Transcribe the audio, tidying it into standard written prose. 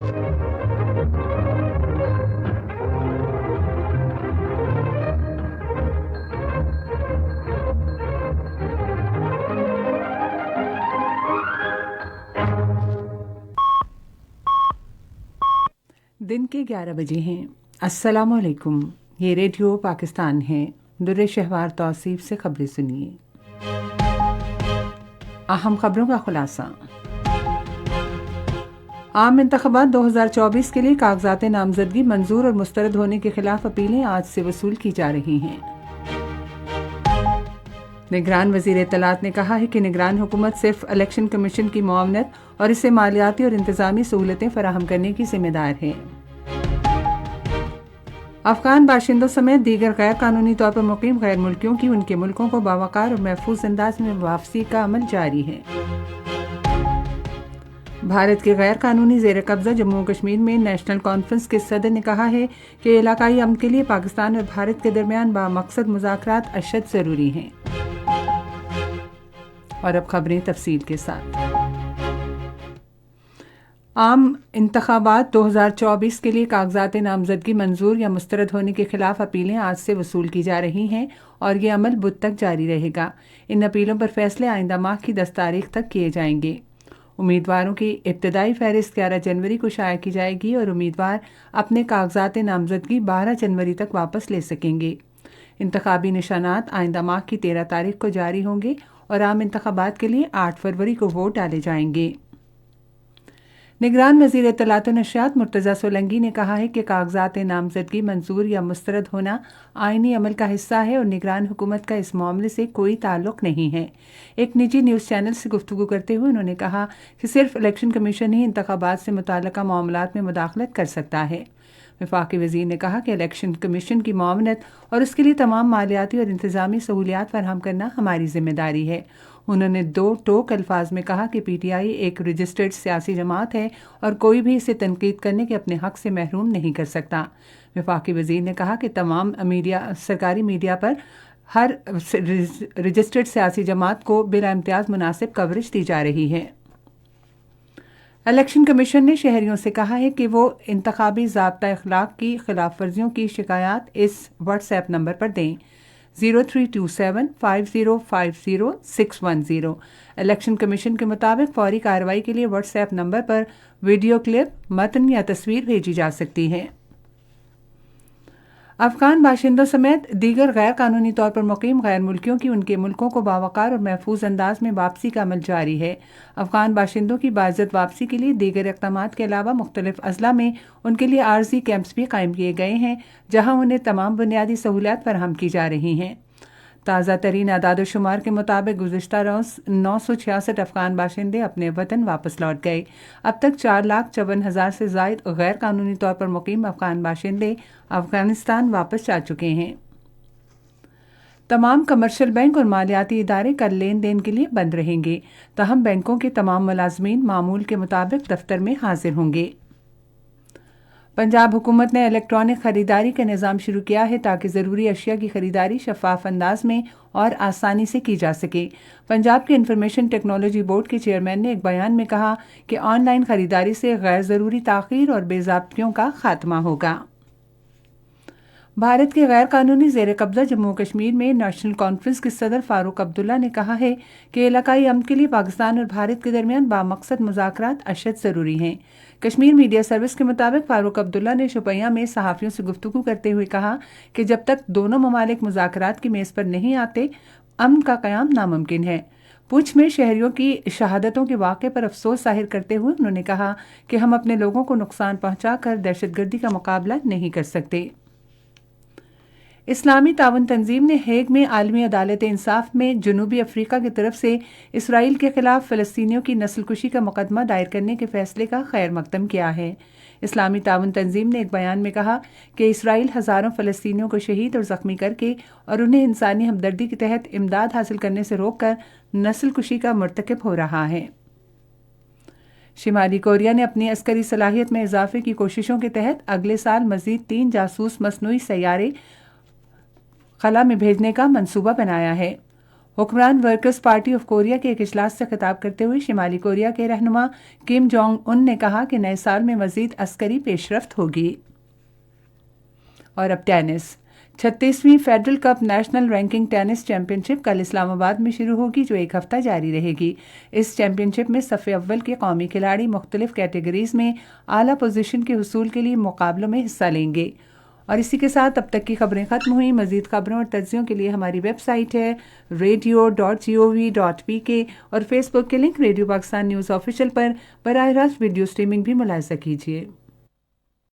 दिन के 11 बजे हैं। अस्सलामुअलैकुम। ये रेडियो पाकिस्तान है। दुर्रे शहवार तौसीफ से खबरें सुनिए। अहम खबरों का खुलासा। आम इंतखाबात 2024 के लिए कागजात नामजदगी मंजूर और मुस्तरद होने के खिलाफ अपीलें आज से वसूल की जा रही हैं। निगरान वज़ीर इत्तलात ने कहा है कि निगरान हुकूमत सिर्फ इलेक्शन कमीशन की मुआवनत और इसे मालियाती और इंतज़ामी सहूलतें फराहम करने की जिम्मेदार है। अफगान बाशिंदों समेत दीगर गैर कानूनी तौर पर मुकीम गैर मुल्कियों की उनके मुल्कों को बावकार और महफूज अंदाज में वापसी का अमल जारी है। भारत के गैर कानूनी ज़ेर कब्ज़ा जम्मू कश्मीर में नेशनल कॉन्फ्रेंस के सदर ने कहा है कि इलाकाई अमन के लिए पाकिस्तान और भारत के दरमियान बामकसद मुज़ाकरात अशद ज़रूरी हैं। और अब खबरें तफसील के साथ। आम इंतखाबात 2024 के लिए कागजात नामजदगी मंजूर या मुस्तरद होने के खिलाफ अपीलें आज से वसूल की जा रही हैं और ये अमल बुध तक जारी रहेगा। इन अपीलों पर फैसले आइंदा माह की 10 तारीख तक किए जाएंगे। उम्मीदवारों की इब्तदाई फहरिस्त 11 जनवरी को शाया की जाएगी और उम्मीदवार अपने कागजात नामजदगी 12 जनवरी तक वापस ले सकेंगे। इंतखाबी निशानात आइंदा माह की 13 तारीख को जारी होंगे और आम इंतखाबात के लिए 8 फरवरी को वोट डाले जाएंगे। निगरान वज़ीर इत्तलात व नशरियात मुर्तज़ा सोलंकी ने कहा है कि कागजात नामजदगी मंजूर या मुस्तरद होना आइनी अमल का हिस्सा है और निगरान हुकूमत का इस मामले से कोई ताल्लुक़ नहीं है। एक निजी न्यूज़ चैनल से गुफ्तगू करते हुए उन्होंने कहा कि सिर्फ इलेक्शन कमीशन ही इंतखाबात से मुताल्लिक़ा मामलात में मुदाखलत कर सकता है। वफाकी वज़ीर ने कहा कि इलेक्शन कमीशन की मुआवनत और उसके लिए तमाम मालियाती और इंतज़ामी सहूलियात फराहम करना हमारी जिम्मेदारी है। उन्होंने 2 टोक अल्फाज में कहा कि पीटीआई एक रजिस्टर्ड सियासी जमात है और कोई भी इसे तनकीद करने के अपने हक से महरूम नहीं कर सकता। वफाकी वज़ीर ने कहा कि तमाम सरकारी मीडिया पर हर रजिस्टर्ड सियासी जमात को बिला इम्तियाज़ मुनासिब कवरेज दी जा रही है। इलेक्शन कमीशन ने शहरियों से कहा है कि वो इंतखाबी ज़ाब्ता अखलाक की खिलाफ वर्जियों की शिकायत इस व्हाट्सएप नंबर पर दें 03275050 इलेक्शन कमीशन के मुताबिक फौरी कार्रवाई के लिए व्हाट्सएप नंबर पर वीडियो क्लिप, मतन या तस्वीर भेजी जा सकती है। अफगान बाशिंदों समेत दीगर गैर कानूनी तौर पर मुकीम गैर मुल्कियों की उनके मुल्कों को बावकार और महफूज अंदाज में वापसी का अमल जारी है। अफगान बाशिंदों की बाइज्जत वापसी के लिए दीगर इक़दामात के अलावा मुख्तलिफ अज़ला में उनके लिए आर्जी कैंप्स भी कायम किए गए हैं जहां उन्हें तमाम बुनियादी सहूलियात फराहम की जा रही हैं। ताज़ा तरीन आदाद शुमार के मुताबिक गुज़िश्ता रोज़ 966 अफगान बाशिंदे अपने वतन वापस लौट गए। अब तक 4,54,000 से ज़ायद गैर कानूनी तौर पर मुकीम अफगान बाशिंदे अफगानिस्तान वापस जा चुके हैं। तमाम कमर्शियल बैंक और मालियाती इदारे कल लेन देन के लिए बंद रहेंगे, तहम बैंकों के तमाम मुलाजमीन मामूल के मुताबिक दफ्तर में हाजिर होंगे। पंजाब हुकूमत ने इलेक्ट्रॉनिक खरीदारी का निज़ाम शुरू किया है ताकि ज़रूरी अशिया की खरीदारी शफाफ अंदाज में और आसानी से की जा सके। पंजाब के इंफॉर्मेशन टेक्नोलॉजी बोर्ड के चेयरमैन ने एक बयान में कहा कि ऑनलाइन खरीदारी से गैर ज़रूरी ताख़ीर और बेज़ाब्तियों का खात्मा होगा। भारत के गैर कानूनी ज़ेर कब्ज़ा जम्मू कश्मीर में नेशनल कॉन्फ्रेंस के सदर फारूक अब्दुल्ला ने कहा है कि इलाकाई अमन के लिए पाकिस्तान और भारत के दरमियान बामकसद मुज़ाकरात अशद ज़रूरी हैं। कश्मीर मीडिया सर्विस के मुताबिक फारूक अब्दुल्ला ने शुपैया में सहाफ़ियों से गुफ्तगू करते हुए कहा कि जब तक दोनों ममालिक मुज़ाकरात की मेज़ पर नहीं आते अमन का क़याम नामुमकिन है। पुंछ में शहरियों की शहादतों के वाक़े पर अफसोस ज़ाहिर करते हुए उन्होंने कहा कि हम अपने लोगों को नुकसान पहुँचाकर दहशतगर्दी का मुकाबला नहीं कर सकते। इस्लामी ताउन तंजीम ने हेग में आलमी अदालत इंसाफ में जनूबी अफ्रीका की तरफ से इसराइल के खिलाफ फ़लस्तीनियों की नस्लकुशी का मुकदमा दायर करने के फैसले का खैर मकदम किया है। इस्लामी ताउन तंजीम ने एक बयान में कहा कि इसराइल हज़ारों फ़लस्तीनियों को शहीद और ज़ख्मी करके और उन्हें इंसानी हमदर्दी के तहत इमदाद हासिल करने से रोककर नस्लकुशी का मर्तकब हो रहा है। शिमाली कोरिया ने अपनी अस्करी सलाहियत में इजाफे की कोशिशों के तहत अगले साल मज़ीद 3 जासूस मसनूई सैयारे खला में भेजने का मंसूबा बनाया है। حکمران ورکرز پارٹی آف کوریا کے ایک اجلاس سے خطاب کرتے ہوئے شمالی کوریا کے رہنما کم جونگ ان نے کہا کہ نئے سال میں مزید عسکری پیش رفت ہوگی۔ اور اب ٹینس۔ 36ویں federal cup national ranking tennis championship کل اسلام آباد میں شروع ہوگی، جو ایک ہفتہ جاری رہے گی۔ اس چیمپئن شپ میں صف اول کے قومی کھلاڑی مختلف کیٹیگریز میں اعلیٰ پوزیشن کے حصول کے لیے مقابلوں میں حصہ لیں گے۔ اور اسی کے ساتھ اب تک کی خبریں ختم ہوئیں۔ مزید خبروں اور تجزیوں کے لیے ہماری ویب سائٹ ہے radio.gov.pk اور فیس بک کے link radio Pakistan news official پر براہ راست ویڈیو سٹریمنگ بھی ملاحظہ کیجیے۔